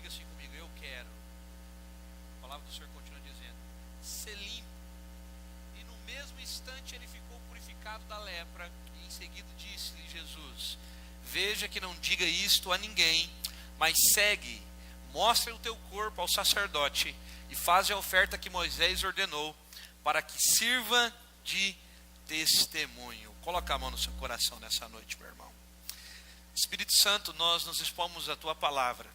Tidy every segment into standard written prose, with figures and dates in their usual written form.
assim comigo: eu quero. A palavra do Senhor continua dizendo: ser limpo. E no mesmo instante ele ficou purificado da lepra. E em seguida disse-lhe Jesus: veja que não diga isto a ninguém, mas segue, mostra o teu corpo ao sacerdote e faz a oferta que Moisés ordenou, para que sirva de testemunho. Coloca a mão no seu coração nessa noite, meu irmão. Espírito Santo, nós nos expomos à tua palavra.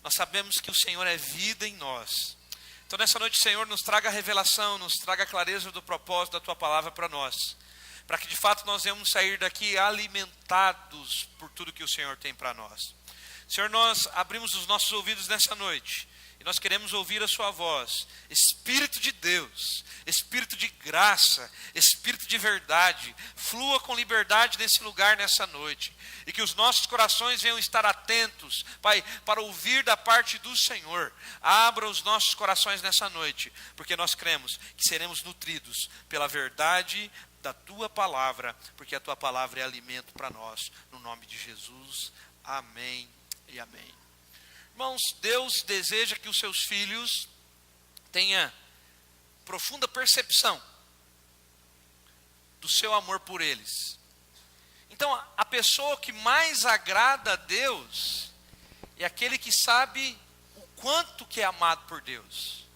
Nós sabemos que o Senhor é vida em nós. Então nessa noite, Senhor, nos traga a revelação, nos traga a clareza do propósito da tua palavra para nós, para que de fato nós venhamos sair daqui alimentados por tudo que o Senhor tem para nós. Senhor, nós abrimos os nossos ouvidos nessa noite e nós queremos ouvir a sua voz. Espírito de Deus, Espírito de graça, Espírito de verdade, flua com liberdade nesse lugar nessa noite, e que os nossos corações venham estar atentos, Pai, para ouvir da parte do Senhor. Abra os nossos corações nessa noite, porque nós cremos que seremos nutridos pela verdade da tua palavra, porque a tua palavra é alimento para nós, no nome de Jesus, amém e amém. Irmãos, Deus deseja que os seus filhos tenham profunda percepção do seu amor por eles. Então, a pessoa que mais agrada a Deus é aquele que sabe o quanto que é amado por Deus.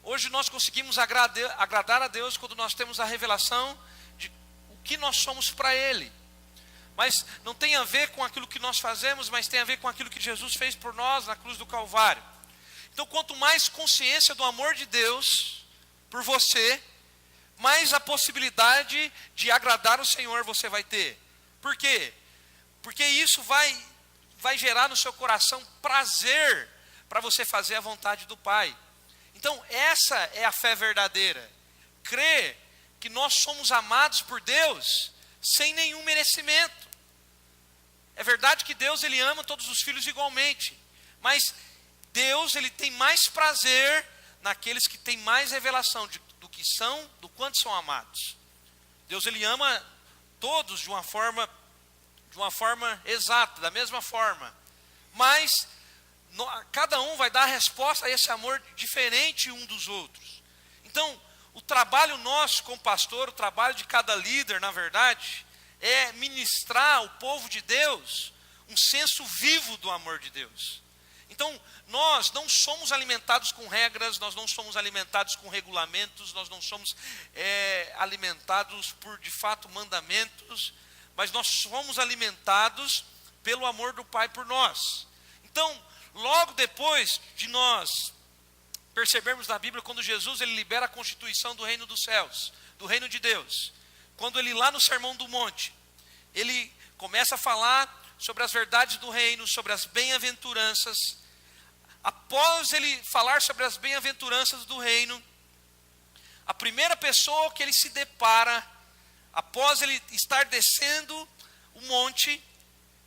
Hoje nós conseguimos agradar a Deus quando nós temos a revelação de o que nós somos para Ele. Mas não tem a ver com aquilo que nós fazemos, mas tem a ver com aquilo que Jesus fez por nós na cruz do Calvário. Então, quanto mais consciência do amor de Deus por você, mais a possibilidade de agradar o Senhor você vai ter. Por quê? Porque isso vai gerar no seu coração prazer para você fazer a vontade do Pai. Então, essa é a fé verdadeira. Crer que nós somos amados por Deus sem nenhum merecimento. É verdade que Deus, Ele ama todos os filhos igualmente, mas Deus, Ele tem mais prazer naqueles que têm mais revelação do que são, do quanto são amados. Deus, Ele ama todos de uma forma exata, da mesma forma, mas cada um vai dar a resposta a esse amor diferente um dos outros. Então, o trabalho nosso como pastor, o trabalho de cada líder, na verdade, é ministrar ao povo de Deus um senso vivo do amor de Deus. Então, nós não somos alimentados com regras, nós não somos alimentados com regulamentos, nós não somos alimentados por, de fato, mandamentos, mas nós somos alimentados pelo amor do Pai por nós. Então, logo depois de nós percebermos na Bíblia, quando Jesus ele libera a constituição do reino dos céus, do reino de Deus, quando ele lá no Sermão do Monte, ele começa a falar sobre as verdades do reino, sobre as bem-aventuranças. Após ele falar sobre as bem-aventuranças do reino, a primeira pessoa que ele se depara, após ele estar descendo o monte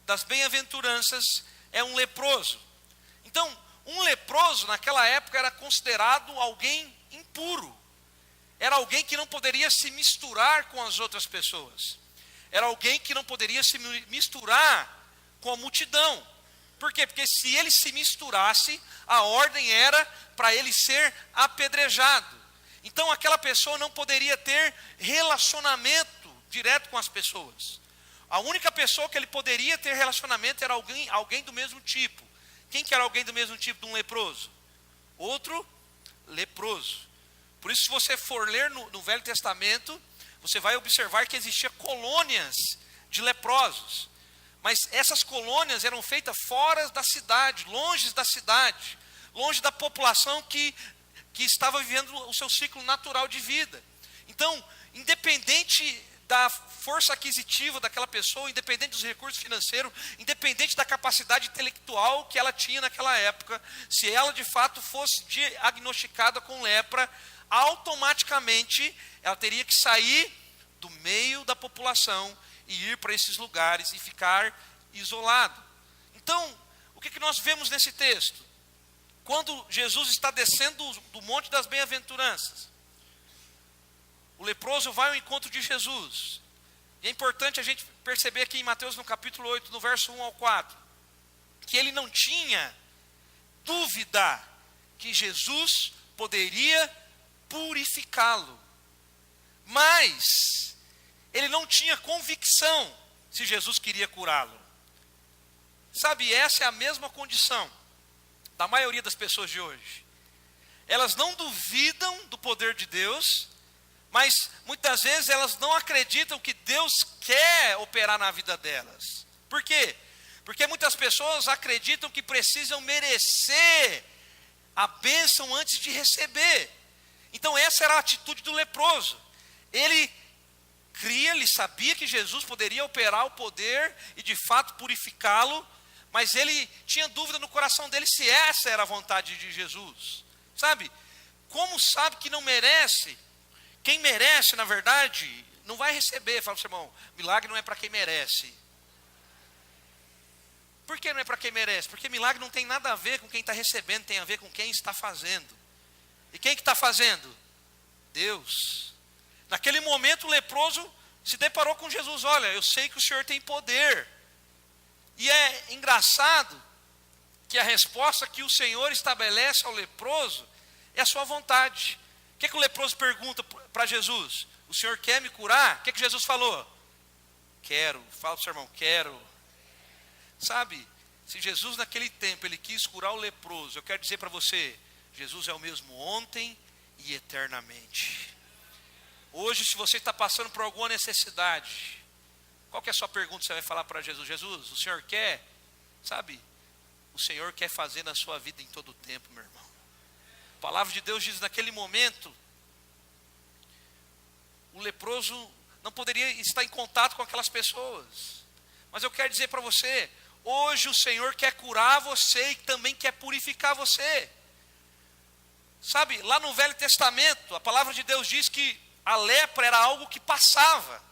das bem-aventuranças, é um leproso. Então, um leproso naquela época era considerado alguém impuro. Era alguém que não poderia se misturar com as outras pessoas. Era alguém que não poderia se misturar com a multidão. Por quê? Porque se ele se misturasse, a ordem era para ele ser apedrejado. Então aquela pessoa não poderia ter relacionamento direto com as pessoas. A única pessoa que ele poderia ter relacionamento era alguém do mesmo tipo. Quem que era alguém do mesmo tipo de um leproso? Outro leproso. Por isso, se você for ler no Velho Testamento, você vai observar que existia colônias de leprosos. Mas essas colônias eram feitas fora da cidade, longe da cidade, longe da população que estava vivendo o seu ciclo natural de vida. Então, independente da força aquisitiva daquela pessoa, independente dos recursos financeiros, independente da capacidade intelectual que ela tinha naquela época, se ela de fato fosse diagnosticada com lepra, automaticamente ela teria que sair do meio da população e ir para esses lugares e ficar isolado. Então, o que nós vemos nesse texto? Quando Jesus está descendo do Monte das Bem-aventuranças, o leproso vai ao encontro de Jesus. E é importante a gente perceber aqui em Mateus no capítulo 8, no verso 1 ao 4, que ele não tinha dúvida que Jesus poderia purificá-lo. Mas ele não tinha convicção se Jesus queria curá-lo. Sabe, essa é a mesma condição da maioria das pessoas de hoje. Elas não duvidam do poder de Deus, mas muitas vezes elas não acreditam que Deus quer operar na vida delas. Por quê? Porque muitas pessoas acreditam que precisam merecer a bênção antes de receber. Então essa era a atitude do leproso. Ele sabia que Jesus poderia operar o poder e de fato purificá-lo, mas ele tinha dúvida no coração dele se essa era a vontade de Jesus. Sabe, como sabe que não merece? Quem merece, na verdade, não vai receber. Fala para o seu irmão, milagre não é para quem merece. Por que não é para quem merece? Porque milagre não tem nada a ver com quem está recebendo, tem a ver com quem está fazendo. E quem que está fazendo? Deus. Naquele momento o leproso se deparou com Jesus. Olha, eu sei que o Senhor tem poder. E é engraçado que a resposta que o Senhor estabelece ao leproso é a sua vontade. O que o leproso pergunta para Jesus? O Senhor quer me curar? O que Jesus falou? Quero. Fala para o seu irmão, quero. Sabe, se Jesus naquele tempo ele quis curar o leproso, eu quero dizer para você, Jesus é o mesmo ontem e eternamente. Hoje, se você está passando por alguma necessidade, qual que é a sua pergunta que você vai falar para Jesus? Jesus, o Senhor quer? Sabe, o Senhor quer fazer na sua vida em todo o tempo, meu irmão. A palavra de Deus diz, naquele momento, o leproso não poderia estar em contato com aquelas pessoas. Mas eu quero dizer para você, hoje o Senhor quer curar você e também quer purificar você. Sabe, lá no Velho Testamento, a palavra de Deus diz que a lepra era algo que passava.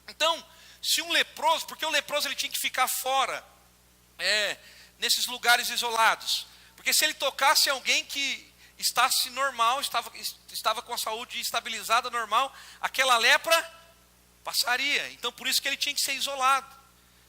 Então, se um leproso, porque o leproso ele tinha que ficar fora, nesses lugares isolados. Porque se ele tocasse alguém que estasse normal, estava com a saúde estabilizada, normal, aquela lepra passaria. Então, por isso que ele tinha que ser isolado.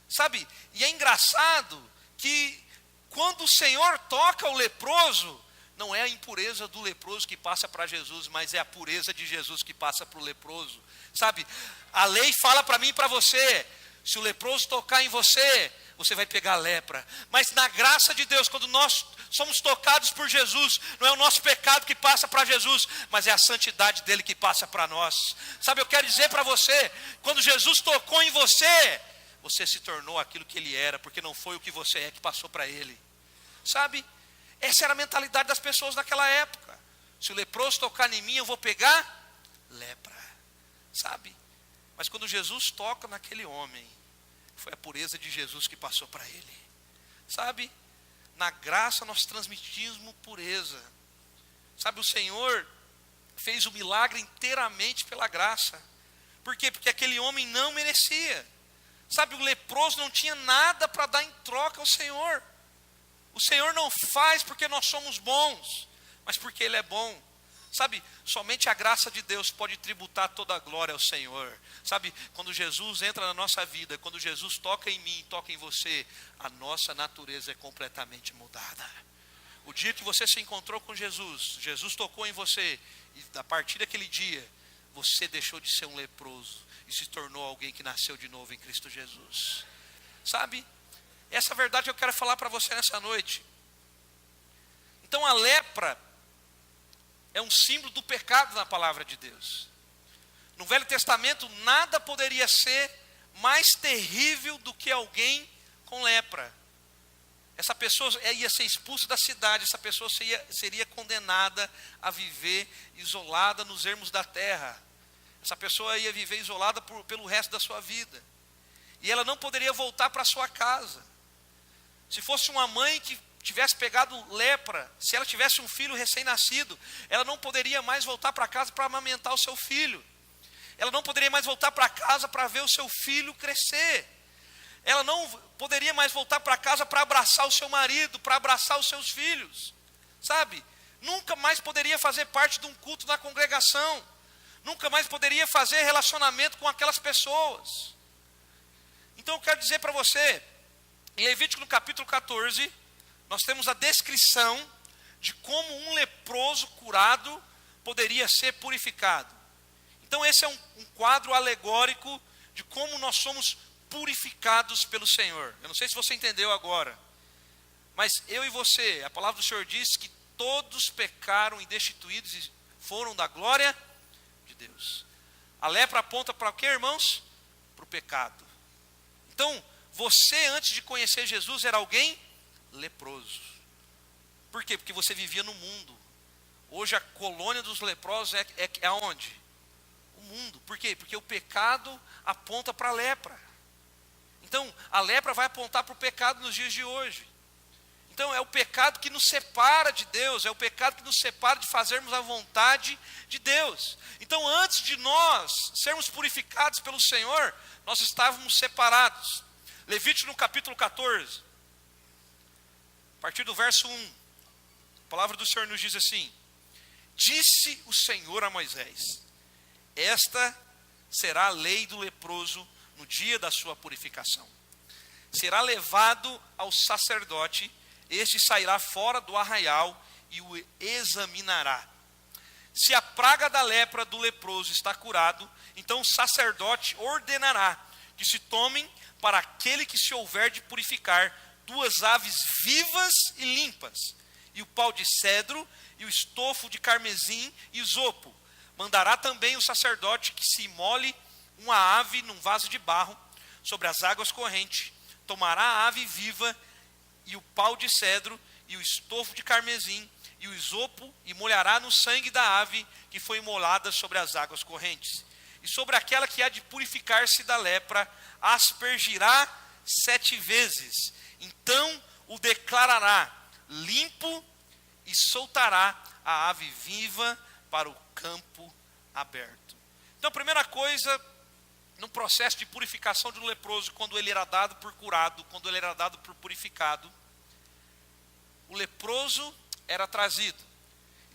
Sabe, e é engraçado que quando o Senhor toca o leproso, não é a impureza do leproso que passa para Jesus, mas é a pureza de Jesus que passa para o leproso. Sabe, a lei fala para mim e para você, se o leproso tocar em você, você vai pegar a lepra. Mas na graça de Deus, quando nós somos tocados por Jesus, não é o nosso pecado que passa para Jesus, mas é a santidade dele que passa para nós. Sabe, eu quero dizer para você, quando Jesus tocou em você, você se tornou aquilo que ele era, porque não foi o que você é que passou para ele. Sabe, essa era a mentalidade das pessoas naquela época. Se o leproso tocar em mim, eu vou pegar lepra. Sabe, mas quando Jesus toca naquele homem, foi a pureza de Jesus que passou para ele. Sabe, na graça nós transmitimos pureza. Sabe, o Senhor fez o milagre inteiramente pela graça. Por quê? Porque aquele homem não merecia. Sabe, o leproso não tinha nada para dar em troca ao Senhor. O Senhor não faz porque nós somos bons, mas porque Ele é bom. Sabe, somente a graça de Deus pode tributar toda a glória ao Senhor. Sabe, quando Jesus entra na nossa vida, quando Jesus toca em mim, toca em você, a nossa natureza é completamente mudada. O dia que você se encontrou com Jesus, Jesus tocou em você, e a partir daquele dia, você deixou de ser um leproso e se tornou alguém que nasceu de novo em Cristo Jesus. Sabe, essa verdade eu quero falar para você nessa noite. Então a lepra é um símbolo do pecado na palavra de Deus. No Velho Testamento nada poderia ser mais terrível do que alguém com lepra. Essa pessoa ia ser expulsa da cidade, essa pessoa seria condenada a viver isolada nos ermos da terra. Essa pessoa ia viver isolada pelo resto da sua vida. E ela não poderia voltar para sua casa. Se fosse uma mãe que tivesse pegado lepra, se ela tivesse um filho recém-nascido, ela não poderia mais voltar para casa para amamentar o seu filho. Ela não poderia mais voltar para casa para ver o seu filho crescer. Ela não poderia mais voltar para casa para abraçar o seu marido, para abraçar os seus filhos. Sabe? Nunca mais poderia fazer parte de um culto na congregação. Nunca mais poderia fazer relacionamento com aquelas pessoas. Então eu quero dizer para você, em Levítico no capítulo 14, nós temos a descrição de como um leproso curado poderia ser purificado. Então esse é um quadro alegórico de como nós somos purificados pelo Senhor. Eu não sei se você entendeu agora, mas eu e você, a palavra do Senhor diz que todos pecaram e destituídos e foram da glória de Deus. A lepra aponta para o quê, irmãos? Para o pecado. Então, você antes de conhecer Jesus era alguém leproso. Por quê? Porque você vivia no mundo. Hoje a colônia dos leprosos é aonde? O mundo. Por quê? Porque o pecado aponta para a lepra. Então, a lepra vai apontar para o pecado nos dias de hoje. Então, é o pecado que nos separa de Deus, é o pecado que nos separa de fazermos a vontade de Deus. Então, antes de nós sermos purificados pelo Senhor, nós estávamos separados. Levítico no capítulo 14, a partir do verso 1, a palavra do Senhor nos diz assim: disse o Senhor a Moisés: esta será a lei do leproso no dia da sua purificação. Será levado ao sacerdote, este sairá fora do arraial e o examinará. Se a praga da lepra do leproso está curado, então o sacerdote ordenará que se tomem para aquele que se houver de purificar 2 aves vivas e limpas, e o pau de cedro, e o estofo de carmesim e isopo. Mandará também o sacerdote que se imole uma ave num vaso de barro sobre as águas correntes. Tomará a ave viva e o pau de cedro e o estofo de carmesim e o isopo e molhará no sangue da ave que foi imolada sobre as águas correntes. E sobre aquela que há de purificar-se da lepra, aspergirá 7 vezes. Então o declarará limpo e soltará a ave viva para o campo aberto. Então a primeira coisa, no processo de purificação de um leproso, quando ele era dado por curado, quando ele era dado por purificado, o leproso era trazido.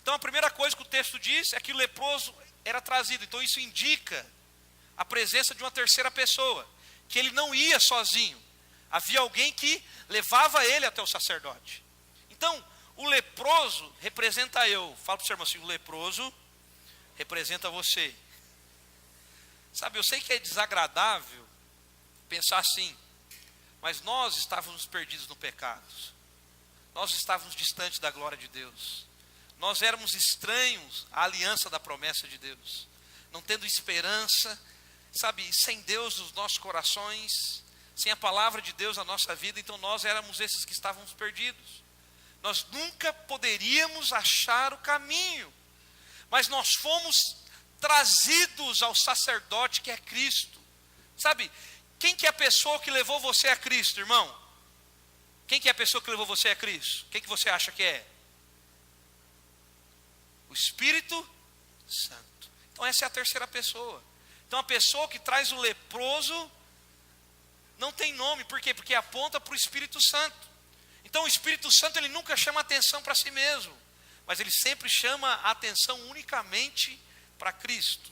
Então a primeira coisa que o texto diz é que o leproso era trazido. Então isso indica a presença de uma terceira pessoa, que ele não ia sozinho. Havia alguém que levava ele até o sacerdote. Então o leproso representa eu. Fala para o seu irmão assim: o leproso representa você. Sabe, eu sei que é desagradável pensar assim, mas nós estávamos perdidos no pecado. Nós estávamos distantes da glória de Deus. Nós éramos estranhos à aliança da promessa de Deus. Não tendo esperança, sabe, sem Deus nos nossos corações, sem a palavra de Deus na nossa vida. Então nós éramos esses que estávamos perdidos. Nós nunca poderíamos achar o caminho. Mas nós fomos trazidos ao sacerdote que é Cristo. Sabe, quem que é a pessoa que levou você a Cristo, irmão? Quem que é a pessoa que levou você a Cristo? Quem que você acha que é? O Espírito Santo. Então essa é a terceira pessoa. Então a pessoa que traz o leproso não tem nome. Por quê? Porque aponta para o Espírito Santo. Então o Espírito Santo ele nunca chama atenção para si mesmo, mas ele sempre chama a atenção unicamente para Cristo.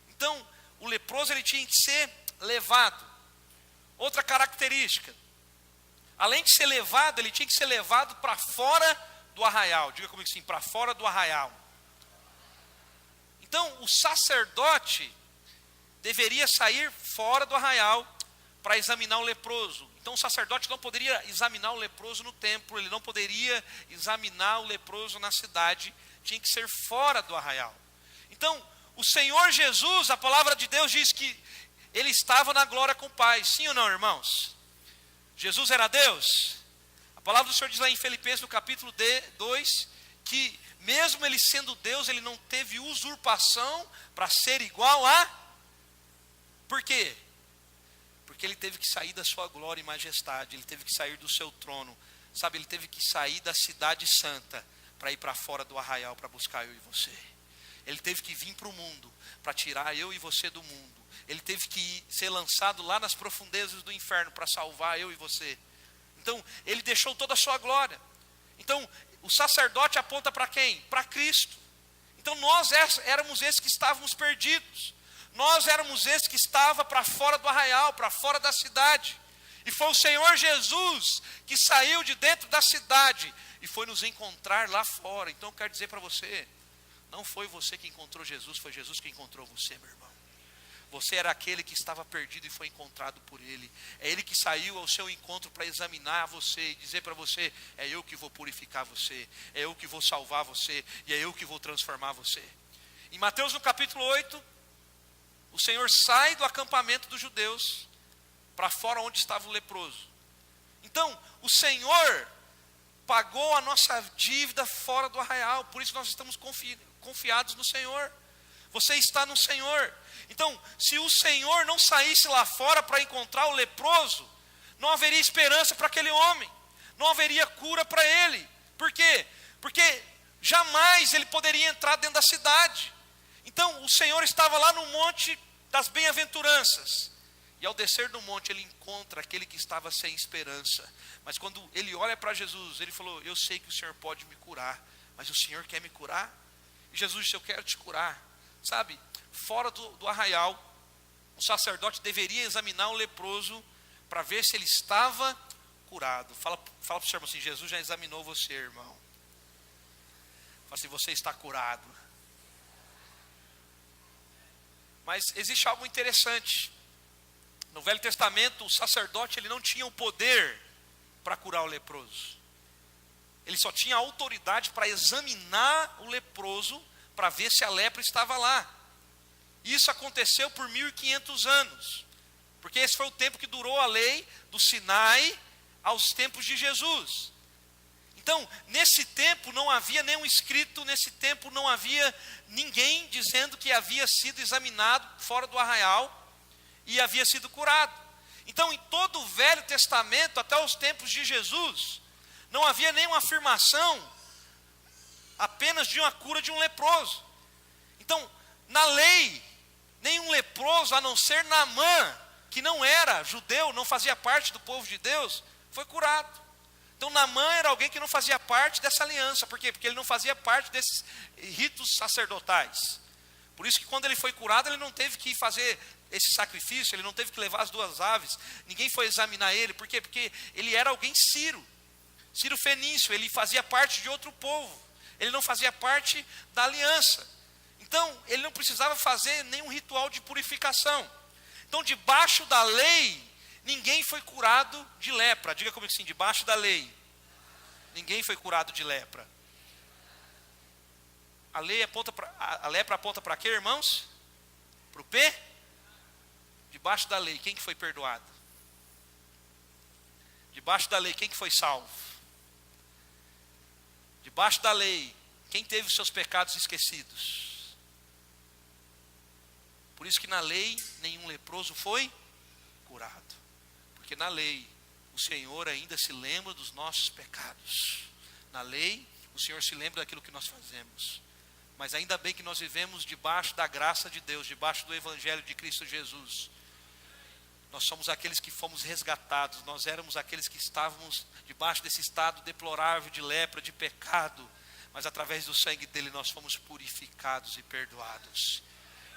Então o leproso ele tinha que ser levado. Outra característica, além de ser levado, ele tinha que ser levado para fora do arraial. Diga comigo assim: para fora do arraial. Então o sacerdote deveria sair fora do arraial para examinar o leproso. Então o sacerdote não poderia examinar o leproso no templo, ele não poderia examinar o leproso na cidade, tinha que ser fora do arraial. Então o Senhor Jesus, a palavra de Deus diz que ele estava na glória com o Pai. Sim ou não, irmãos? Jesus era Deus? A palavra do Senhor diz lá em Filipenses no capítulo 2, que mesmo ele sendo Deus, ele não teve usurpação para ser igual a... Por quê? Porque ele teve que sair da sua glória e majestade, ele teve que sair do seu trono, sabe, ele teve que sair da cidade santa para ir para fora do arraial para buscar eu e você. Ele teve que vir para o mundo para tirar eu e você do mundo. Ele teve que ser lançado lá nas profundezas do inferno para salvar eu e você. Então ele deixou toda a sua glória. Então o sacerdote aponta para quem? Para Cristo. Então nós éramos esses que estávamos perdidos. Nós éramos esses que estavam para fora do arraial, para fora da cidade. E foi o Senhor Jesus que saiu de dentro da cidade e foi nos encontrar lá fora. Então eu quero dizer para você, não foi você que encontrou Jesus, foi Jesus que encontrou você, meu irmão. Você era aquele que estava perdido e foi encontrado por Ele. É Ele que saiu ao seu encontro para examinar você e dizer para você, é eu que vou purificar você, é eu que vou salvar você e é eu que vou transformar você. Em Mateus no capítulo 8, o Senhor sai do acampamento dos judeus para fora onde estava o leproso. Então, o Senhor pagou a nossa dívida fora do arraial, por isso nós estamos confiados no Senhor. Você está no Senhor. Então, se o Senhor não saísse lá fora para encontrar o leproso, não haveria esperança para aquele homem, não haveria cura para ele. Por quê? Porque jamais ele poderia entrar dentro da cidade. Então, o Senhor estava lá no monte das bem-aventuranças, e ao descer do monte ele encontra aquele que estava sem esperança. Mas quando ele olha para Jesus, ele falou, eu sei que o Senhor pode me curar, mas o Senhor quer me curar? E Jesus disse, eu quero te curar. Sabe, fora do arraial, o sacerdote deveria examinar o leproso para ver se ele estava curado. Fala para o seu irmão assim, Jesus já examinou você, irmão. Fala assim, você está curado. Mas existe algo interessante. No Velho Testamento, o sacerdote ele não tinha o poder para curar o leproso. Ele só tinha autoridade para examinar o leproso para ver se a lepra estava lá. Isso aconteceu por 1500 anos, porque esse foi o tempo que durou a lei do Sinai aos tempos de Jesus. Então, nesse tempo não havia nenhum escrito, nesse tempo não havia ninguém dizendo que havia sido examinado fora do arraial e havia sido curado. Então, em todo o Velho Testamento, até os tempos de Jesus, não havia nenhuma afirmação apenas de uma cura de um leproso. Então, na lei, nenhum leproso, a não ser Naamã, que não era judeu, não fazia parte do povo de Deus, foi curado. Então, Naamã era alguém que não fazia parte dessa aliança. Por quê? Porque ele não fazia parte desses ritos sacerdotais. Por isso que quando ele foi curado, ele não teve que fazer esse sacrifício, ele não teve que levar as 2 aves, ninguém foi examinar ele. Por quê? Porque ele era alguém Ciro fenício, ele fazia parte de outro povo. Ele não fazia parte da aliança. Então, ele não precisava fazer nenhum ritual de purificação. Então, debaixo da lei, ninguém foi curado de lepra. Diga comigo assim, debaixo da lei, ninguém foi curado de lepra. A lepra aponta para quê, irmãos? Para o P? Debaixo da lei, quem que foi perdoado? Debaixo da lei, quem que foi salvo? Debaixo da lei, quem teve os seus pecados esquecidos? Por isso que na lei, nenhum leproso foi curado. Porque na lei, o Senhor ainda se lembra dos nossos pecados. Na lei, o Senhor se lembra daquilo que nós fazemos. Mas ainda bem que nós vivemos debaixo da graça de Deus, debaixo do Evangelho de Cristo Jesus. Nós somos aqueles que fomos resgatados, nós éramos aqueles que estávamos debaixo desse estado deplorável de lepra, de pecado, mas através do sangue dele nós fomos purificados e perdoados.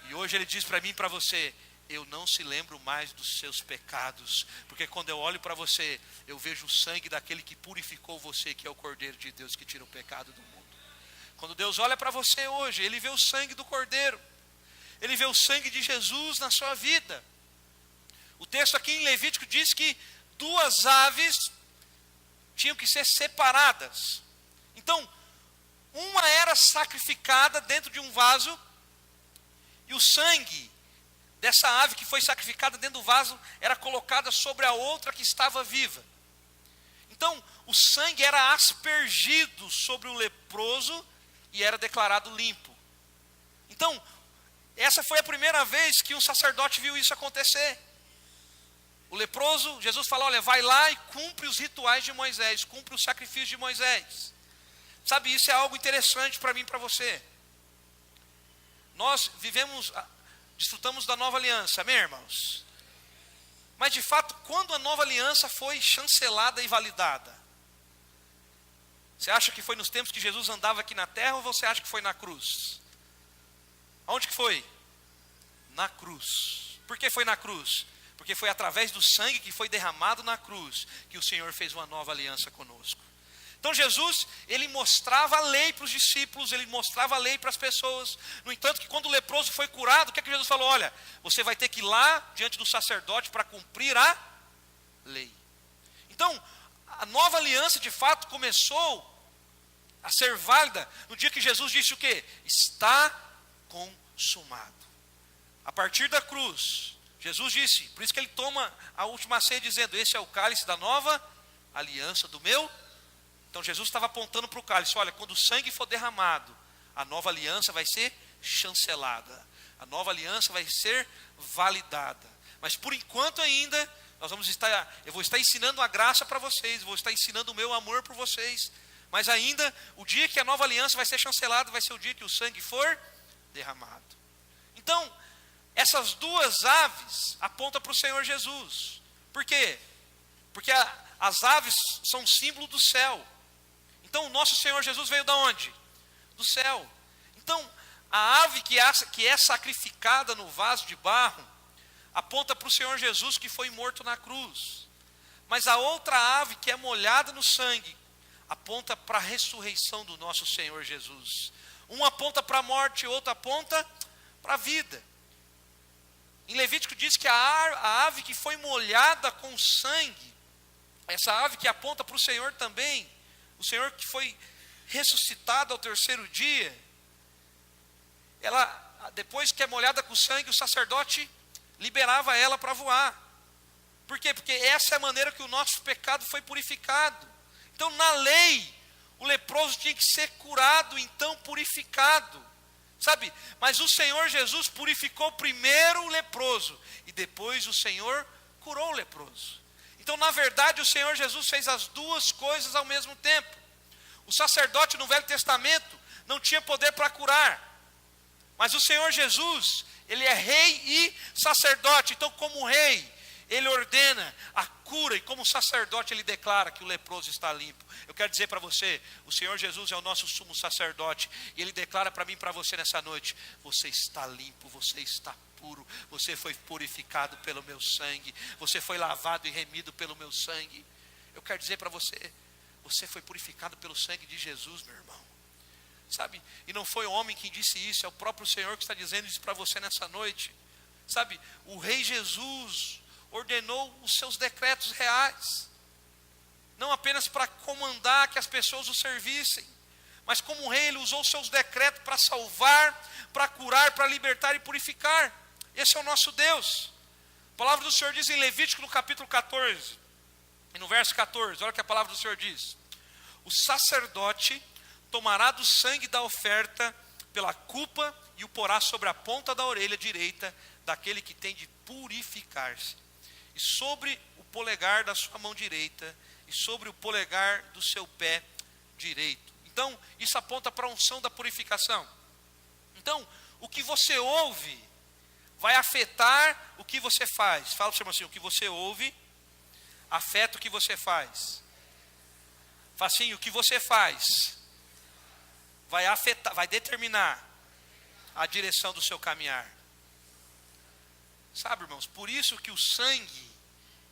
E hoje ele diz para mim e para você, eu não se lembro mais dos seus pecados, porque quando eu olho para você, eu vejo o sangue daquele que purificou você, que é o Cordeiro de Deus que tira o pecado do mundo. Quando Deus olha para você hoje, ele vê o sangue do Cordeiro, ele vê o sangue de Jesus na sua vida. O texto aqui em Levítico diz que 2 aves tinham que ser separadas. Então, uma era sacrificada dentro de um vaso, e o sangue dessa ave que foi sacrificada dentro do vaso era colocada sobre a outra que estava viva. Então, o sangue era aspergido sobre o leproso e era declarado limpo. Então, essa foi a primeira vez que um sacerdote viu isso acontecer. O leproso, Jesus falou, olha, vai lá e cumpre os rituais de Moisés, cumpre o sacrifício de Moisés. Sabe, isso é algo interessante para mim e para você. Nós desfrutamos da nova aliança, amém, irmãos? Mas de fato, quando a nova aliança foi chancelada e validada? Você acha que foi nos tempos que Jesus andava aqui na terra ou você acha que foi na cruz? Aonde que foi? Na cruz. Por que foi na cruz? Porque foi através do sangue que foi derramado na cruz que o Senhor fez uma nova aliança conosco. Então Jesus, ele mostrava a lei para os discípulos, ele mostrava a lei para as pessoas. No entanto, que quando o leproso foi curado, o que é que Jesus falou? Olha, você vai ter que ir lá diante do sacerdote para cumprir a lei. Então, a nova aliança de fato começou a ser válida no dia que Jesus disse o quê? Está consumado. A partir da cruz, Jesus disse, por isso que ele toma a última ceia dizendo, esse é o cálice da nova aliança do meu. Então Jesus estava apontando para o cálice, olha, quando o sangue for derramado, a nova aliança vai ser chancelada. A nova aliança vai ser validada. Mas por enquanto ainda, eu vou estar ensinando a graça para vocês, vou estar ensinando o meu amor por vocês. Mas ainda, o dia que a nova aliança vai ser chancelada, vai ser o dia que o sangue for derramado. Então, essas duas aves apontam para o Senhor Jesus. Por quê? Porque as aves são símbolo do céu. Então, o nosso Senhor Jesus veio da onde? Do céu. Então, a ave que é sacrificada no vaso de barro, aponta para o Senhor Jesus que foi morto na cruz. Mas a outra ave que é molhada no sangue, aponta para a ressurreição do nosso Senhor Jesus. Um aponta para a morte, outro aponta para a vida. Em Levítico diz que a ave que foi molhada com sangue, essa ave que aponta para o Senhor também, o Senhor que foi ressuscitado ao terceiro dia, ela, depois que é molhada com sangue, o sacerdote liberava ela para voar. Por quê? Porque essa é a maneira que o nosso pecado foi purificado. Então, na lei, o leproso tinha que ser curado, então purificado. Sabe? Mas o Senhor Jesus purificou primeiro o leproso e depois o Senhor curou o leproso. Então, na verdade, o Senhor Jesus fez as duas coisas ao mesmo tempo. O sacerdote no Velho Testamento não tinha poder para curar. Mas o Senhor Jesus, ele é rei e sacerdote. Então, como rei, ele ordena a cura e como sacerdote ele declara que o leproso está limpo. Eu quero dizer para você, o Senhor Jesus é o nosso sumo sacerdote e ele declara para mim e para você nessa noite, você está limpo, você está puro, você foi purificado pelo meu sangue, você foi lavado e remido pelo meu sangue. Eu quero dizer para você, você foi purificado pelo sangue de Jesus, meu irmão. Sabe? E não foi o homem que disse isso, é o próprio Senhor que está dizendo isso para você nessa noite. Sabe? O rei Jesus ordenou os seus decretos reais, não apenas para comandar que as pessoas o servissem, mas como rei ele usou os seus decretos para salvar, para curar, para libertar e purificar. Esse é o nosso Deus. A palavra do Senhor diz em Levítico no capítulo 14, e no verso 14, olha o que a palavra do Senhor diz: o sacerdote tomará do sangue da oferta pela culpa e o porá sobre a ponta da orelha direita daquele que tem de purificar-se, e sobre o polegar da sua mão direita, e sobre o polegar do seu pé direito. Então, isso aponta para a unção da purificação. Então, o que você ouve vai afetar o que você faz. Fala para o seu irmão assim, o que você ouve afeta o que você faz. Fala assim, o que você faz vai afetar, vai determinar a direção do seu caminhar. Sabe, irmãos, por isso que o sangue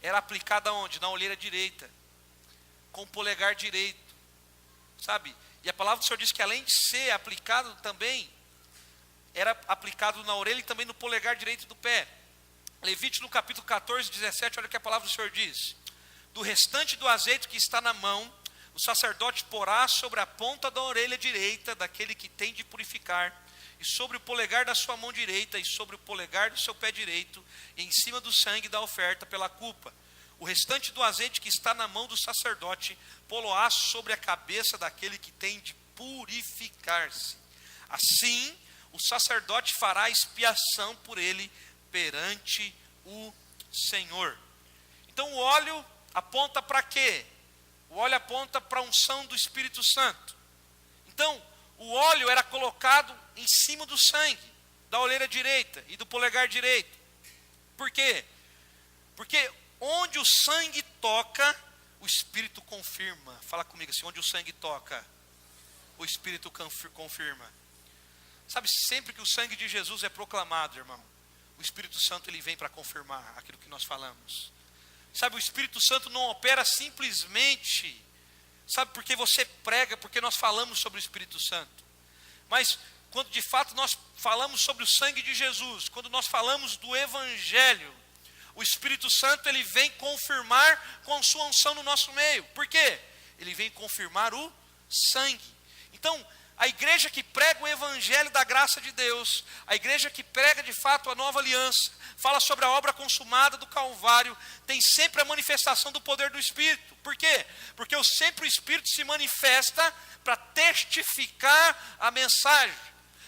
era aplicado aonde? Na olheira direita, com o polegar direito, sabe? E a palavra do Senhor diz que além de ser aplicado também, era aplicado na orelha e também no polegar direito do pé. Levítico no capítulo 14, 17, olha o que a palavra do Senhor diz: do restante do azeite que está na mão, o sacerdote porá sobre a ponta da orelha direita daquele que tem de purificar, e sobre o polegar da sua mão direita, e sobre o polegar do seu pé direito, e em cima do sangue da oferta pela culpa. O restante do azeite que está na mão do sacerdote, pô-lo-á sobre a cabeça daquele que tem de purificar-se. Assim, o sacerdote fará expiação por ele perante o Senhor. Então o óleo aponta para quê? O óleo aponta para a unção do Espírito Santo. Então, o óleo era colocado em cima do sangue, da orelha direita e do polegar direito. Por quê? Porque onde o sangue toca, o Espírito confirma. Fala comigo assim, onde o sangue toca, o Espírito confirma. Sabe, sempre que o sangue de Jesus é proclamado, irmão, o Espírito Santo ele vem para confirmar aquilo que nós falamos. Sabe, o Espírito Santo não opera simplesmente, sabe, porque você prega, porque nós falamos sobre o Espírito Santo. Mas quando de fato nós falamos sobre o sangue de Jesus, quando nós falamos do Evangelho, o Espírito Santo ele vem confirmar com sua unção no nosso meio. Por quê? Ele vem confirmar o sangue. Então, a igreja que prega o Evangelho da graça de Deus, a igreja que prega de fato a nova aliança, fala sobre a obra consumada do Calvário, tem sempre a manifestação do poder do Espírito. Por quê? Porque sempre o Espírito se manifesta para testificar a mensagem.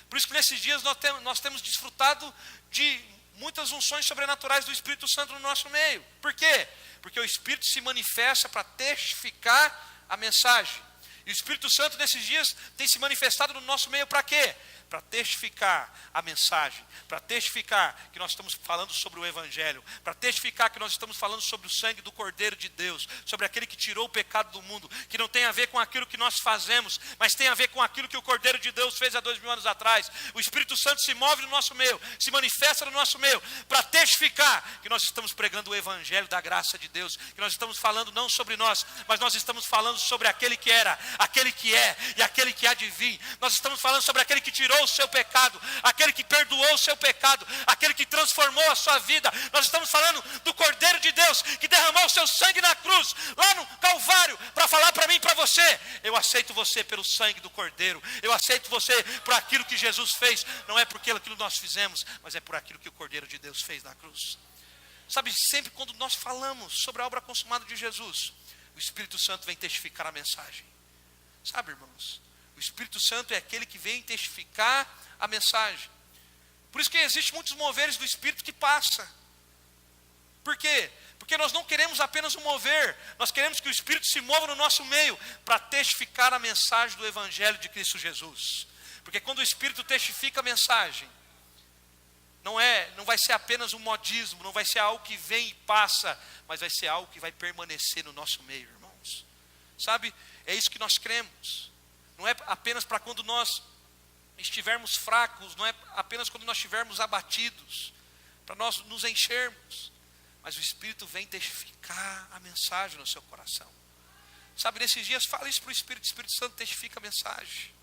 Por isso que nesses dias nós temos desfrutado de muitas unções sobrenaturais do Espírito Santo no nosso meio. Por quê? Porque o Espírito se manifesta para testificar a mensagem. E o Espírito Santo nesses dias tem se manifestado no nosso meio para quê? Para testificar a mensagem, para testificar que nós estamos falando sobre o Evangelho, para testificar que nós estamos falando sobre o sangue do Cordeiro de Deus, sobre aquele que tirou o pecado do mundo, que não tem a ver com aquilo que nós fazemos, mas tem a ver com aquilo que o Cordeiro de Deus fez há 2000 anos atrás. O Espírito Santo se move no nosso meio, se manifesta no nosso meio, para testificar que nós estamos pregando o Evangelho da graça de Deus, que nós estamos falando não sobre nós, mas nós estamos falando sobre aquele que era, aquele que é e aquele que há de vir. Nós estamos falando sobre aquele que tirou o seu pecado, aquele que perdoou o seu pecado, aquele que transformou a sua vida. Nós estamos falando do Cordeiro de Deus que derramou o seu sangue na cruz, lá no Calvário, para falar para mim e para você: eu aceito você pelo sangue do Cordeiro, eu aceito você por aquilo que Jesus fez, não é por aquilo que nós fizemos, mas é por aquilo que o Cordeiro de Deus fez na cruz. Sabe, sempre quando nós falamos sobre a obra consumada de Jesus, o Espírito Santo vem testificar a mensagem. Sabe, irmãos, o Espírito Santo é aquele que vem testificar a mensagem. Por isso que existem muitos moveres do Espírito que passa. Por quê? Porque nós não queremos apenas um mover, nós queremos que o Espírito se mova no nosso meio para testificar a mensagem do Evangelho de Cristo Jesus. Porque quando o Espírito testifica a mensagem, não vai ser apenas um modismo, não vai ser algo que vem e passa, mas vai ser algo que vai permanecer no nosso meio, irmãos. Sabe, é isso que nós cremos. Não é apenas para quando nós estivermos fracos, não é apenas quando nós estivermos abatidos, para nós nos enchermos, mas o Espírito vem testificar a mensagem no seu coração. Sabe, nesses dias fala isso para o Espírito Santo testifica a mensagem.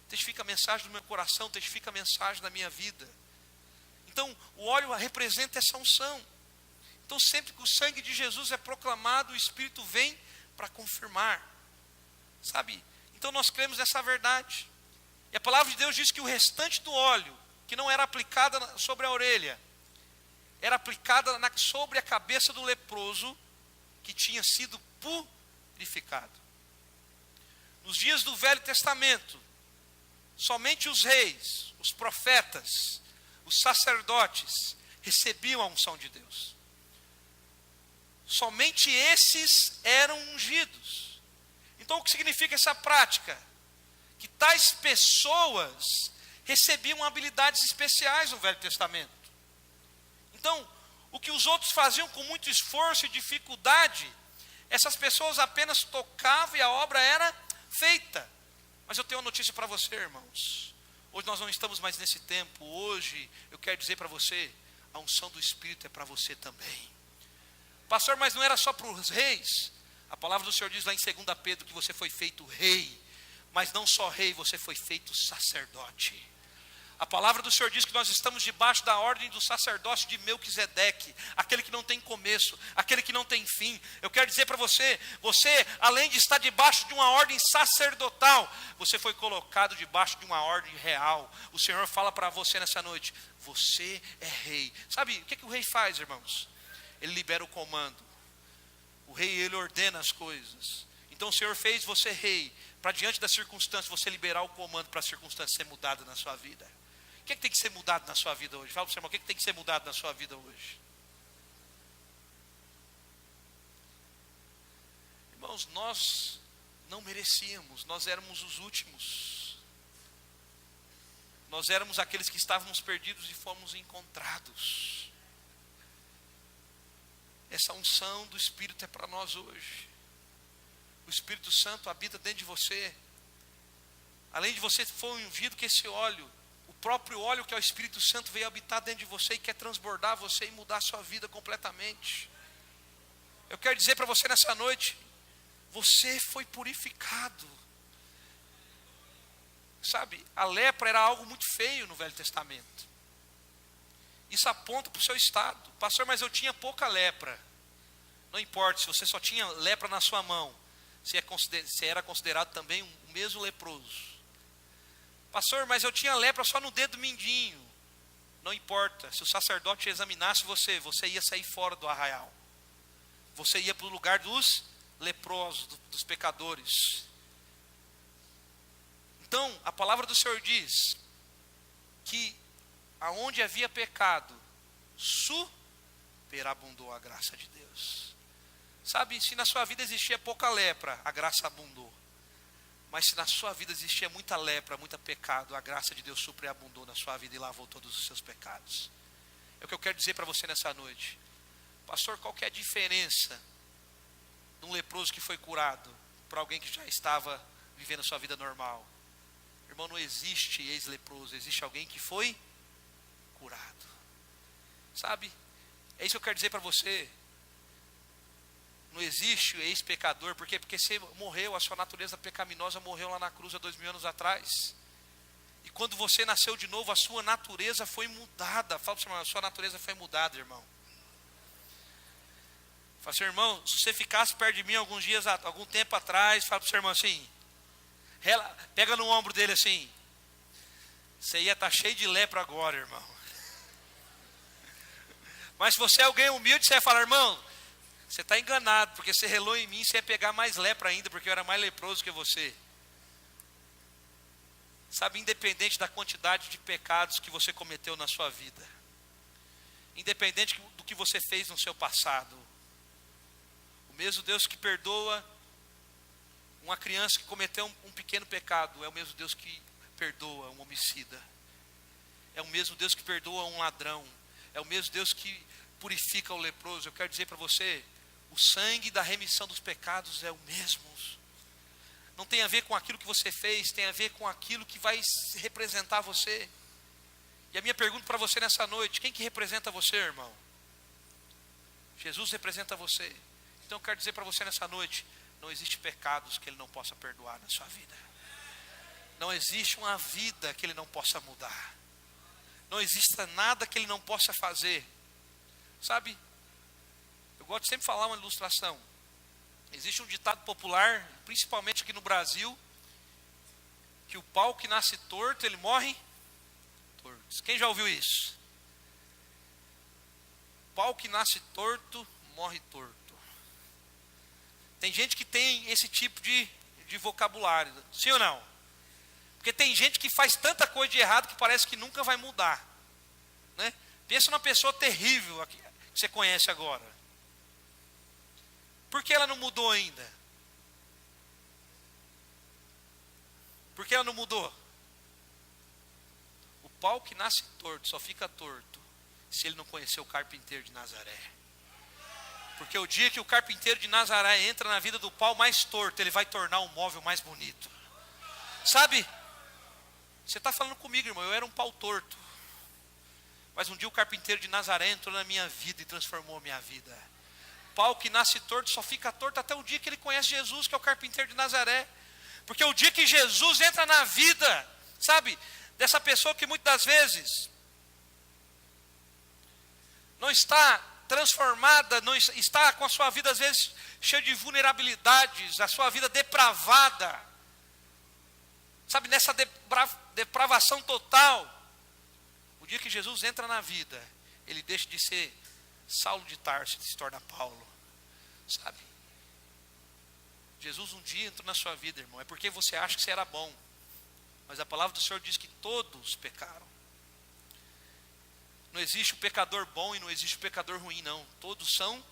Testifica a mensagem do meu coração, testifica a mensagem da minha vida. Então, o óleo representa essa unção. Então, sempre que o sangue de Jesus é proclamado, o Espírito vem para confirmar. Sabe? Então nós cremos nessa verdade. E a palavra de Deus diz que o restante do óleo, que não era aplicada sobre a orelha, era aplicada sobre a cabeça do leproso, que tinha sido purificado. Nos dias do Velho Testamento, somente os reis, os profetas, os sacerdotes recebiam a unção de Deus. Somente esses eram ungidos. Então, o que significa essa prática? Que tais pessoas recebiam habilidades especiais no Velho Testamento. Então, o que os outros faziam com muito esforço e dificuldade, essas pessoas apenas tocavam e a obra era feita. Mas eu tenho uma notícia para você, irmãos. Hoje nós não estamos mais nesse tempo. Hoje, eu quero dizer para você, a unção do Espírito é para você também. Pastor, mas não era só para os reis? A palavra do Senhor diz lá em 2 Pedro que você foi feito rei, mas não só rei, você foi feito sacerdote. A palavra do Senhor diz que nós estamos debaixo da ordem do sacerdócio de Melquisedeque, aquele que não tem começo, aquele que não tem fim. Eu quero dizer para você, além de estar debaixo de uma ordem sacerdotal, você foi colocado debaixo de uma ordem real. O Senhor fala para você nessa noite, você é rei. Sabe o que o rei faz, irmãos? Ele libera o comando. O rei, ele ordena as coisas. Então o Senhor fez você rei, para diante das circunstâncias, você liberar o comando para a circunstância ser mudada na sua vida. O que tem que ser mudado na sua vida hoje? Fala para o seu irmão, o que tem que ser mudado na sua vida hoje? Irmãos, nós não merecíamos, nós éramos os últimos. Nós éramos aqueles que estávamos perdidos e fomos encontrados. Essa unção do Espírito é para nós hoje. O Espírito Santo habita dentro de você. Além de você for ungido com esse óleo, o próprio óleo que é o Espírito Santo veio habitar dentro de você e quer transbordar você e mudar a sua vida completamente. Eu quero dizer para você nessa noite, você foi purificado. Sabe, a lepra era algo muito feio no Velho Testamento. Isso aponta para o seu estado. Pastor, mas eu tinha pouca lepra. Não importa, se você só tinha lepra na sua mão, você era considerado também o mesmo leproso. Pastor, mas eu tinha lepra só no dedo mindinho. Não importa, se o sacerdote examinasse você ia sair fora do arraial. Você ia para o lugar dos leprosos, dos pecadores. Então, a palavra do Senhor diz que aonde havia pecado, superabundou a graça de Deus. Sabe, se na sua vida existia pouca lepra, a graça abundou. Mas se na sua vida existia muita lepra, muito pecado, a graça de Deus superabundou na sua vida e lavou todos os seus pecados. É o que eu quero dizer para você nessa noite. Pastor, qual que é a diferença de um leproso que foi curado para alguém que já estava vivendo a sua vida normal? Irmão, não existe ex-leproso, existe alguém que foi curado. Sabe? É isso que eu quero dizer para você. Não existe ex-pecador, por quê? Porque você morreu, a sua natureza pecaminosa morreu lá na cruz há 2000 anos atrás. E quando você nasceu de novo, a sua natureza foi mudada. Fala para o seu irmão, a sua natureza foi mudada, irmão. Fala assim, irmão, se você ficasse perto de mim algum tempo atrás, fala para o seu irmão assim, pega no ombro dele assim, você ia estar cheio de lepra agora, irmão. Mas se você é alguém humilde, você vai falar, irmão, você está enganado, porque você relou em mim, você ia pegar mais lepra ainda, porque eu era mais leproso que você. Sabe, independente da quantidade de pecados que você cometeu na sua vida, independente do que você fez no seu passado, o mesmo Deus que perdoa uma criança que cometeu um pequeno pecado, é o mesmo Deus que perdoa um homicida, é o mesmo Deus que perdoa um ladrão, é o mesmo Deus que purifica o leproso. Eu quero dizer para você, o sangue da remissão dos pecados é o mesmo. Não tem a ver com aquilo que você fez, tem a ver com aquilo que vai representar você. E a minha pergunta para você nessa noite, quem que representa você, irmão? Jesus representa você. Então eu quero dizer para você nessa noite, não existe pecados que Ele não possa perdoar na sua vida. Não existe uma vida que Ele não possa mudar. Não existe nada que Ele não possa fazer. Sabe, eu gosto de sempre falar uma ilustração. Existe um ditado popular, principalmente aqui no Brasil, que o pau que nasce torto, ele morre torto. Quem já ouviu isso? Pau que nasce torto, morre torto. Tem gente que tem esse tipo de vocabulário, sim ou não? Porque tem gente que faz tanta coisa de errado que parece que nunca vai mudar, né? Pensa numa pessoa terrível que você conhece agora. Por que ela não mudou ainda? Por que ela não mudou? O pau que nasce torto só fica torto se ele não conhecer o carpinteiro de Nazaré. Porque o dia que o carpinteiro de Nazaré entra na vida do pau mais torto, ele vai tornar um móvel mais bonito. Sabe? Você está falando comigo, irmão, eu era um pau torto. Mas um dia o carpinteiro de Nazaré entrou na minha vida e transformou a minha vida. Pau que nasce torto só fica torto até o dia que ele conhece Jesus, que é o carpinteiro de Nazaré. Porque o dia que Jesus entra na vida, sabe, dessa pessoa que muitas das vezes não está transformada, não está com a sua vida às vezes cheia de vulnerabilidades, a sua vida depravada, sabe, nessa depravação total. O dia que Jesus entra na vida, ele deixa de ser Saulo de Tarso e se torna Paulo, sabe? Jesus um dia entrou na sua vida, irmão, é porque você acha que você era bom, mas a palavra do Senhor diz que todos pecaram. Não existe o pecador bom e não existe o pecador ruim, não. Todos são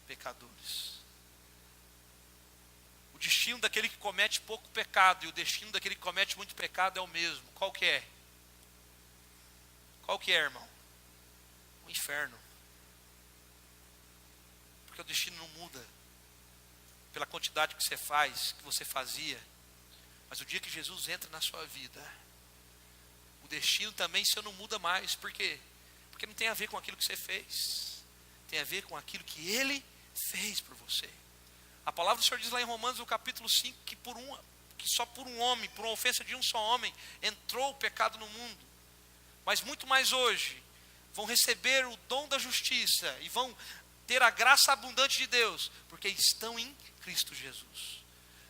pecadores. O destino daquele que comete pouco pecado e o destino daquele que comete muito pecado é o mesmo. Qual que é? Qual que é, irmão? O inferno. Porque o destino não muda pela quantidade que você faz, que você fazia. Mas o dia que Jesus entra na sua vida, o destino também seu não muda mais. Por quê? Porque não tem a ver com aquilo que você fez. Tem a ver com aquilo que Ele fez por você. A palavra do Senhor diz lá em Romanos, no capítulo 5, que só por um homem, por uma ofensa de um só homem, entrou o pecado no mundo. Mas muito mais hoje, vão receber o dom da justiça e vão ter a graça abundante de Deus, porque estão em Cristo Jesus.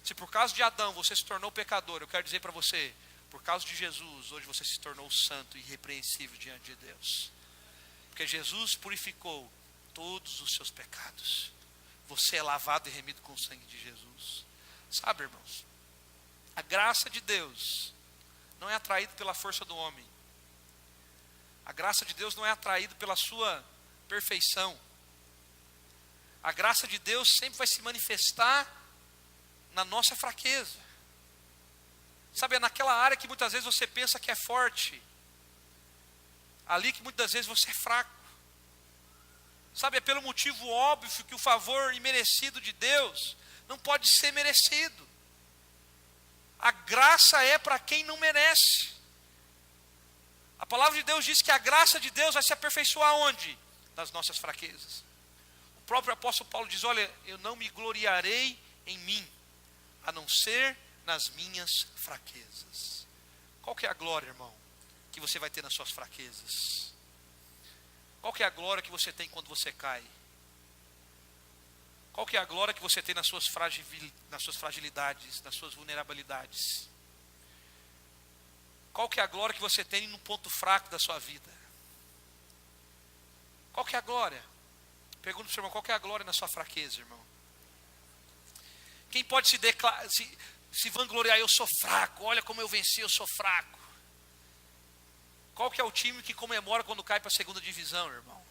Se por causa de Adão você se tornou pecador, eu quero dizer para você, por causa de Jesus, hoje você se tornou santo e irrepreensível diante de Deus. Porque Jesus purificou todos os seus pecados. Você é lavado e remido com o sangue de Jesus. Sabe, irmãos, a graça de Deus não é atraída pela força do homem. A graça de Deus não é atraída pela sua perfeição. A graça de Deus sempre vai se manifestar na nossa fraqueza. Sabe, é naquela área que muitas vezes você pensa que é forte. Ali que muitas vezes você é fraco. Sabe, é pelo motivo óbvio que o favor imerecido de Deus não pode ser merecido. A graça é para quem não merece. A palavra de Deus diz que a graça de Deus vai se aperfeiçoar onde? Nas nossas fraquezas. O próprio apóstolo Paulo diz, olha, eu não me gloriarei em mim, a não ser nas minhas fraquezas. Qual que é a glória, irmão, que você vai ter nas suas fraquezas? Qual que é a glória que você tem quando você cai? Qual que é a glória que você tem nas suas fragilidades, nas suas vulnerabilidades? Qual que é a glória que você tem no ponto fraco da sua vida? Qual que é a glória? Pergunta para o seu irmão, qual que é a glória na sua fraqueza, irmão? Quem pode se vangloriar, eu sou fraco, olha como eu venci, eu sou fraco. Qual que é o time que comemora quando cai para a segunda divisão, irmão?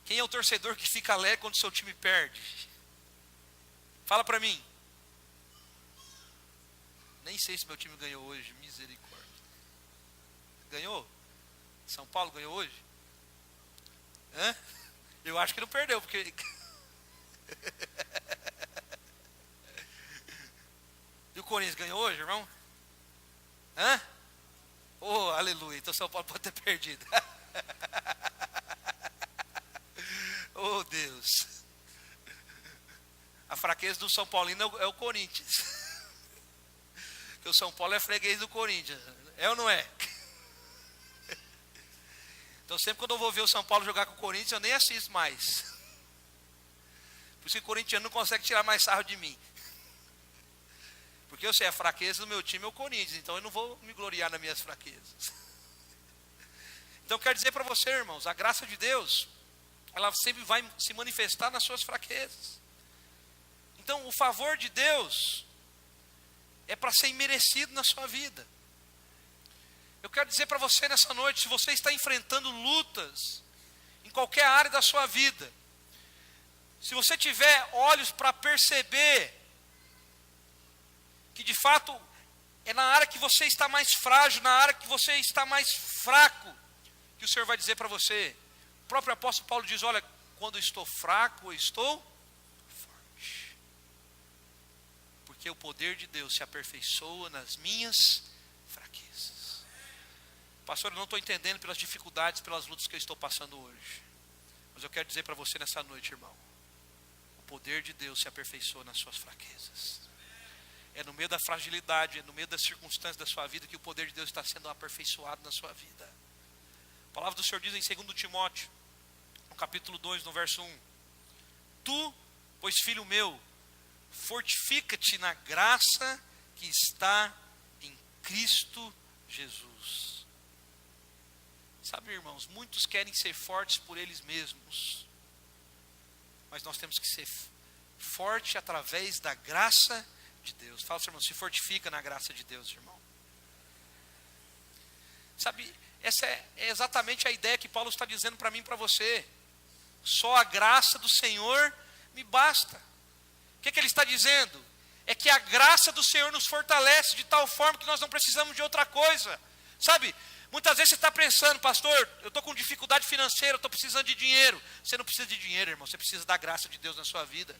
Quem é o torcedor que fica alegre quando seu time perde? Fala para mim. Nem sei se meu time ganhou hoje, misericórdia. Ganhou? São Paulo ganhou hoje? Hã? Eu acho que não perdeu, porque... E o Corinthians ganhou hoje, irmão? Hã? Oh, aleluia, então São Paulo pode ter perdido. Oh, Deus. A fraqueza do São Paulino é o Corinthians. Porque o São Paulo é freguês do Corinthians. É ou não é? Então sempre quando eu vou ver o São Paulo jogar com o Corinthians, eu nem assisto mais. Por isso que o corintiano não consegue tirar mais sarro de mim. Porque eu sei, a fraqueza do meu time é o Corinthians, então eu não vou me gloriar nas minhas fraquezas. Então quero dizer para você, irmãos, a graça de Deus, ela sempre vai se manifestar nas suas fraquezas. Então o favor de Deus é para ser imerecido na sua vida. Eu quero dizer para você nessa noite, se você está enfrentando lutas em qualquer área da sua vida, se você tiver olhos para perceber que de fato é na área que você está mais frágil, na área que você está mais fraco, que o Senhor vai dizer para você. O próprio apóstolo Paulo diz, olha, quando eu estou fraco, eu estou forte. Porque o poder de Deus se aperfeiçoa nas minhas fraquezas. Pastor, eu não estou entendendo pelas dificuldades, pelas lutas que eu estou passando hoje. Mas eu quero dizer para você nessa noite, irmão, o poder de Deus se aperfeiçoa nas suas fraquezas. É no meio da fragilidade, é no meio das circunstâncias da sua vida que o poder de Deus está sendo aperfeiçoado na sua vida. A palavra do Senhor diz em 2 Timóteo, no capítulo 2, no verso 1. Tu, pois filho meu, fortifica-te na graça que está em Cristo Jesus. Sabe, irmãos, muitos querem ser fortes por eles mesmos. Mas nós temos que ser forte através da graça de Deus. Fala, irmão, se fortifica na graça de Deus, irmão. Sabe, essa é exatamente a ideia que Paulo está dizendo para mim e para você. Só a graça do Senhor me basta. O que ele está dizendo? É que a graça do Senhor nos fortalece de tal forma que nós não precisamos de outra coisa. Sabe, muitas vezes você está pensando, pastor, eu estou com dificuldade financeira, eu estou precisando de dinheiro. Você não precisa de dinheiro, irmão, você precisa da graça de Deus na sua vida.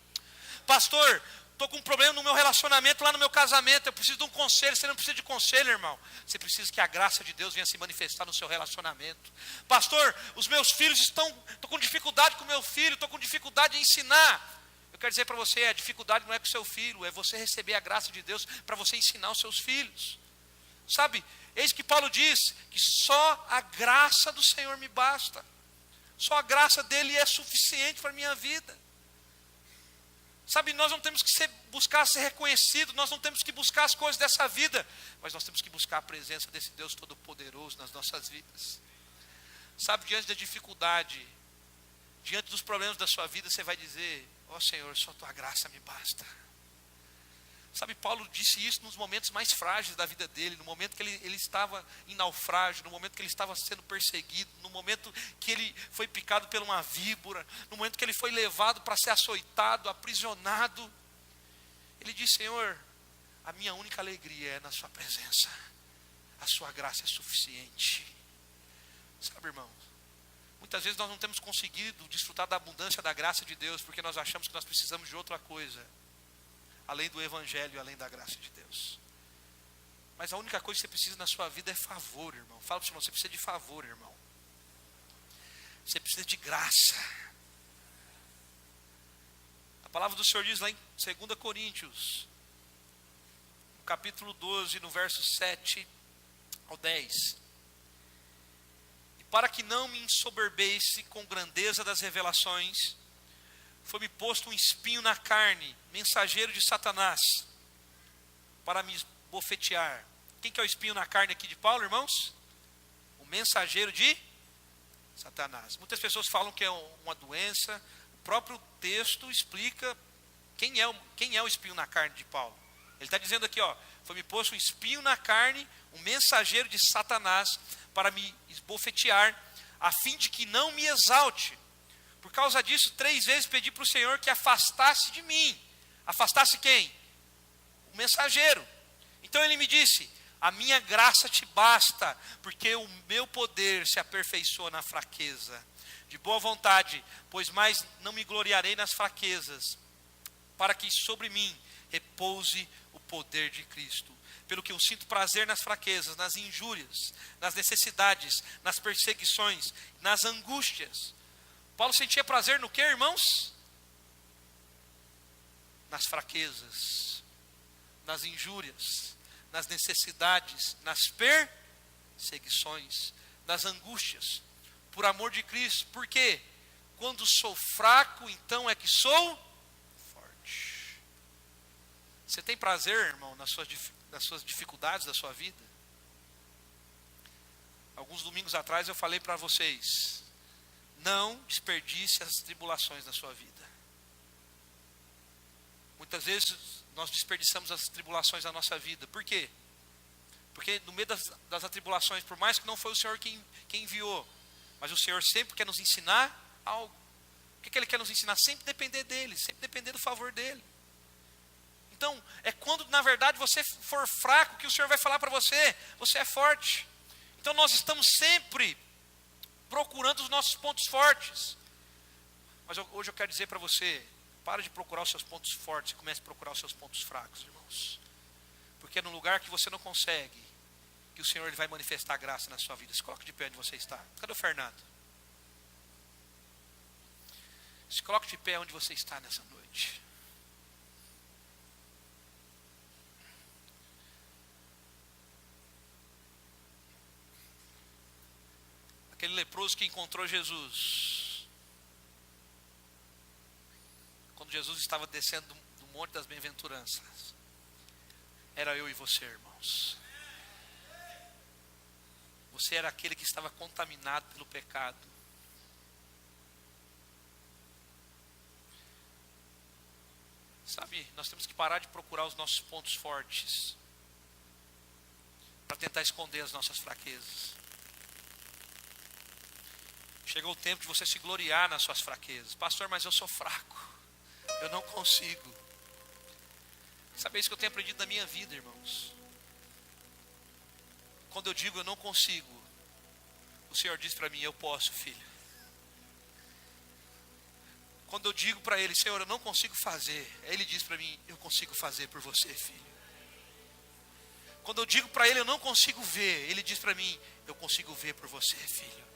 Pastor, estou com um problema no meu relacionamento, lá no meu casamento, eu preciso de um conselho. Você não precisa de conselho, irmão. Você precisa que a graça de Deus venha se manifestar no seu relacionamento. Pastor, os meus filhos estou com dificuldade com o meu filho, estou com dificuldade em ensinar. Eu quero dizer para você, a dificuldade não é com o seu filho, é você receber a graça de Deus para você ensinar os seus filhos. Sabe, eis que Paulo diz que só a graça do Senhor me basta. Só a graça dele é suficiente para a minha vida. Sabe, nós não temos que buscar ser reconhecidos, nós não temos que buscar as coisas dessa vida, mas nós temos que buscar a presença desse Deus Todo-Poderoso nas nossas vidas. Sabe, diante da dificuldade, diante dos problemas da sua vida, você vai dizer: ó Senhor, só tua graça me basta. Sabe, Paulo disse isso nos momentos mais frágeis da vida dele, no momento que ele estava em naufrágio, no momento que ele estava sendo perseguido, no momento que ele foi picado por uma víbora, no momento que ele foi levado para ser açoitado, aprisionado. Ele disse: Senhor, a minha única alegria é na sua presença, a sua graça é suficiente. Sabe, irmãos, muitas vezes nós não temos conseguido desfrutar da abundância da graça de Deus, porque nós achamos que nós precisamos de outra coisa, além do Evangelho, além da graça de Deus. Mas a única coisa que você precisa na sua vida é favor, irmão. Fala para o seu irmão: você precisa de favor, irmão. Você precisa de graça. A palavra do Senhor diz lá em 2 Coríntios, no capítulo 12, no verso 7 ao 10. E para que não me ensoberbeisse com grandeza das revelações, foi-me posto um espinho na carne, mensageiro de Satanás, para me esbofetear. Quem que é o espinho na carne aqui de Paulo, irmãos? O mensageiro de Satanás. Muitas pessoas falam que é uma doença. O próprio texto explica quem é o espinho na carne de Paulo. Ele está dizendo aqui, foi-me posto um espinho na carne, um mensageiro de Satanás, para me esbofetear, a fim de que não me exalte. Por causa disso, 3 vezes pedi para o Senhor que afastasse de mim. Afastasse quem? O mensageiro. Então ele me disse: a minha graça te basta, porque o meu poder se aperfeiçoa na fraqueza. De boa vontade, pois mais não me gloriarei nas fraquezas, para que sobre mim repouse o poder de Cristo. Pelo que eu sinto prazer nas fraquezas, nas injúrias, nas necessidades, nas perseguições, nas angústias. Paulo sentia prazer no que, irmãos? Nas fraquezas, nas injúrias, nas necessidades, nas perseguições, nas angústias, por amor de Cristo. Por quê? Quando sou fraco, então é que sou forte. Você tem prazer, irmão, nas suas dificuldades da sua vida? Alguns domingos atrás eu falei para vocês: não desperdice as tribulações da sua vida. Muitas vezes nós desperdiçamos as tribulações da nossa vida. Por quê? Porque no meio das atribulações, por mais que não foi o Senhor quem enviou, mas o Senhor sempre quer nos ensinar algo. O que Ele quer nos ensinar? Sempre depender dEle, sempre depender do favor dEle. Então, é quando na verdade você for fraco que o Senhor vai falar para você: você é forte. Então nós estamos sempre procurando os nossos pontos fortes. Mas hoje eu quero dizer para você: para de procurar os seus pontos fortes e comece a procurar os seus pontos fracos, irmãos. Porque é no lugar que você não consegue que o Senhor ele vai manifestar a graça na sua vida. Se coloque de pé onde você está. Cadê o Fernando? Se coloque de pé onde você está nessa noite. Aquele leproso que encontrou Jesus, quando Jesus estava descendo do Monte das Bem-aventuranças, era eu e você, irmãos. Você era aquele que estava contaminado pelo pecado. Sabe, nós temos que parar de procurar os nossos pontos fortes para tentar esconder as nossas fraquezas. Chegou o tempo de você se gloriar nas suas fraquezas. Pastor, mas eu sou fraco, eu não consigo. Sabe isso que eu tenho aprendido na minha vida, irmãos? Quando eu digo eu não consigo, o Senhor diz para mim: eu posso, filho. Quando eu digo para Ele, Senhor, eu não consigo fazer, Ele diz para mim, eu consigo fazer por você, filho. Quando eu digo para Ele, eu não consigo ver, Ele diz para mim, eu consigo ver por você, filho.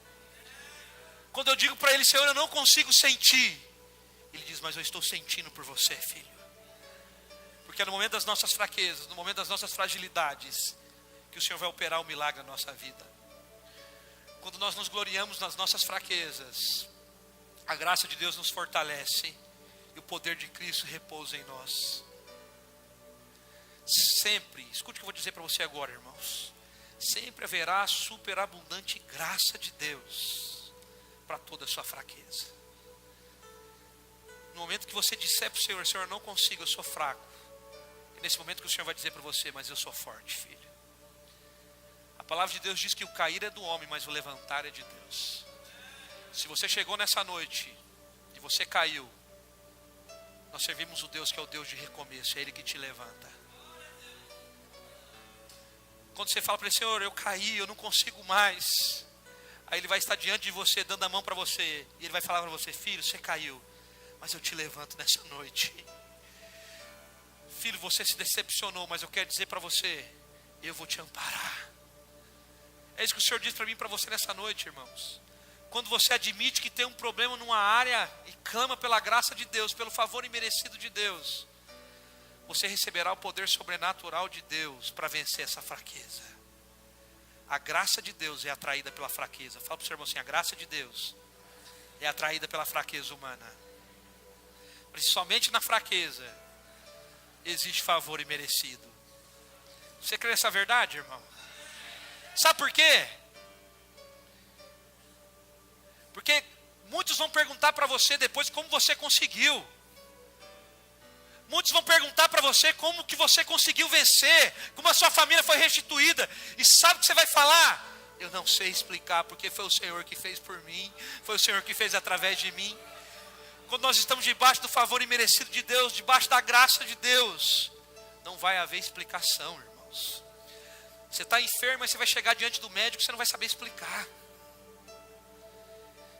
Quando eu digo para Ele, Senhor, eu não consigo sentir, Ele diz, mas eu estou sentindo por você, filho. Porque é no momento das nossas fraquezas, no momento das nossas fragilidades, que o Senhor vai operar o milagre na nossa vida. Quando nós nos gloriamos nas nossas fraquezas, a graça de Deus nos fortalece e o poder de Cristo repousa em nós. Sempre, escute o que eu vou dizer para você agora, irmãos. Sempre haverá superabundante graça de Deus para toda a sua fraqueza. No momento que você disser para o Senhor, Senhor, eu não consigo, eu sou fraco. É nesse momento que o Senhor vai dizer para você, mas eu sou forte, filho. A palavra de Deus diz que o cair é do homem, mas o levantar é de Deus. Se você chegou nessa noite e você caiu, nós servimos o Deus que é o Deus de recomeço, é Ele que te levanta. Quando você fala para Ele, Senhor, eu caí, eu não consigo mais, aí Ele vai estar diante de você, dando a mão para você, e Ele vai falar para você, filho, você caiu, mas eu te levanto nessa noite. Filho, você se decepcionou, mas eu quero dizer para você, eu vou te amparar. É isso que o Senhor diz para mim e para você nessa noite, irmãos. Quando você admite que tem um problema numa área e clama pela graça de Deus, pelo favor imerecido de Deus, você receberá o poder sobrenatural de Deus para vencer essa fraqueza. A graça de Deus é atraída pela fraqueza. Fala para o seu irmão assim, a graça de Deus é atraída pela fraqueza humana. Principalmente na fraqueza existe favor imerecido. Você crê nessa verdade, irmão? Sabe por quê? Porque muitos vão perguntar para você depois como você conseguiu. Muitos vão perguntar para você como que você conseguiu vencer, como a sua família foi restituída. E sabe o que você vai falar? Eu não sei explicar, porque foi o Senhor que fez por mim, foi o Senhor que fez através de mim. Quando nós estamos debaixo do favor imerecido de Deus, debaixo da graça de Deus, não vai haver explicação, irmãos. Você está enfermo, mas você vai chegar diante do médico, você não vai saber explicar.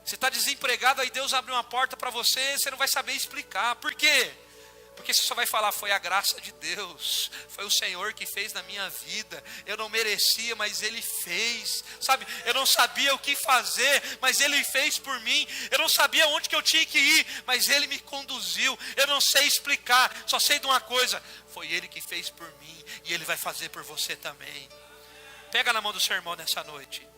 Você está desempregado, aí Deus abre uma porta para você, você não vai saber explicar. Por quê? Porque você só vai falar, foi a graça de Deus, foi o Senhor que fez na minha vida, eu não merecia, mas Ele fez, sabe, eu não sabia o que fazer, mas Ele fez por mim, eu não sabia onde que eu tinha que ir, mas Ele me conduziu, eu não sei explicar, só sei de uma coisa, foi Ele que fez por mim, e Ele vai fazer por você também. Pega na mão do seu irmão nessa noite.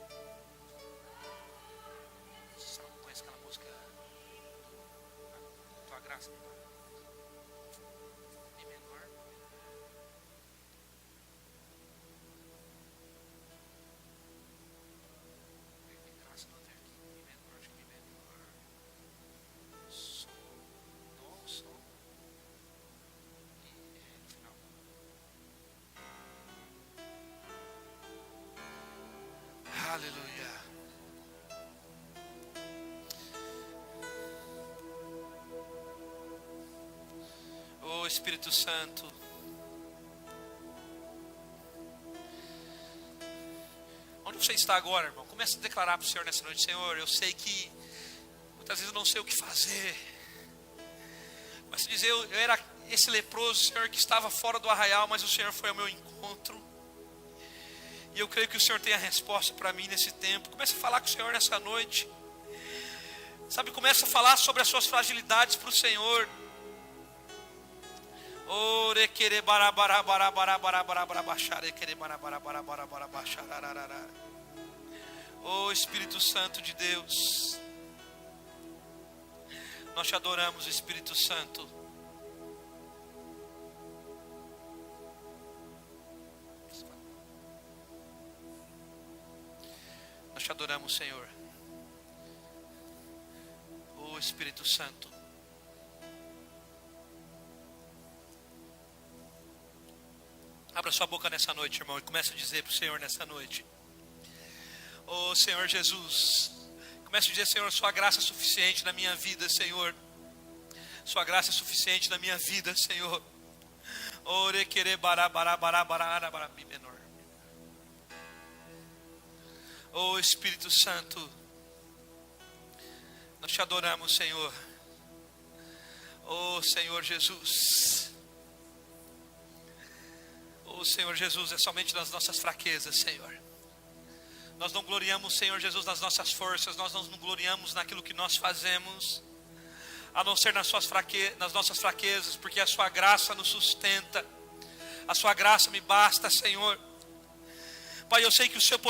Aleluia. Oh Espírito Santo, onde você está agora, irmão? Comece a declarar para o Senhor nessa noite, Senhor, eu sei que muitas vezes eu não sei o que fazer. Comece a dizer, eu era esse leproso, Senhor, que estava fora do arraial, mas o Senhor foi ao meu encontro. E eu creio que o Senhor tem a resposta para mim nesse tempo. Comece a falar com o Senhor nessa noite. Sabe, comece a falar sobre as suas fragilidades para o Senhor. Oh Espírito Santo de Deus, nós te adoramos, Espírito Santo. Nós te adoramos, Senhor. Oh Espírito Santo, abra sua boca nessa noite, irmão, e comece a dizer para o Senhor nessa noite. Oh Senhor Jesus, comece a dizer, Senhor, sua graça é suficiente na minha vida, Senhor. Sua graça é suficiente na minha vida, Senhor. Ore querer bará bará bará bará bará mi menor. Oh Espírito Santo, nós te adoramos, Senhor. Oh Senhor Jesus. Oh Senhor Jesus, é somente nas nossas fraquezas, Senhor. Nós não gloriamos, Senhor Jesus, nas nossas forças. Nós não gloriamos naquilo que nós fazemos, a não ser nas nossas fraquezas, porque a sua graça nos sustenta. A sua graça me basta, Senhor. Pai, eu sei que o seu poder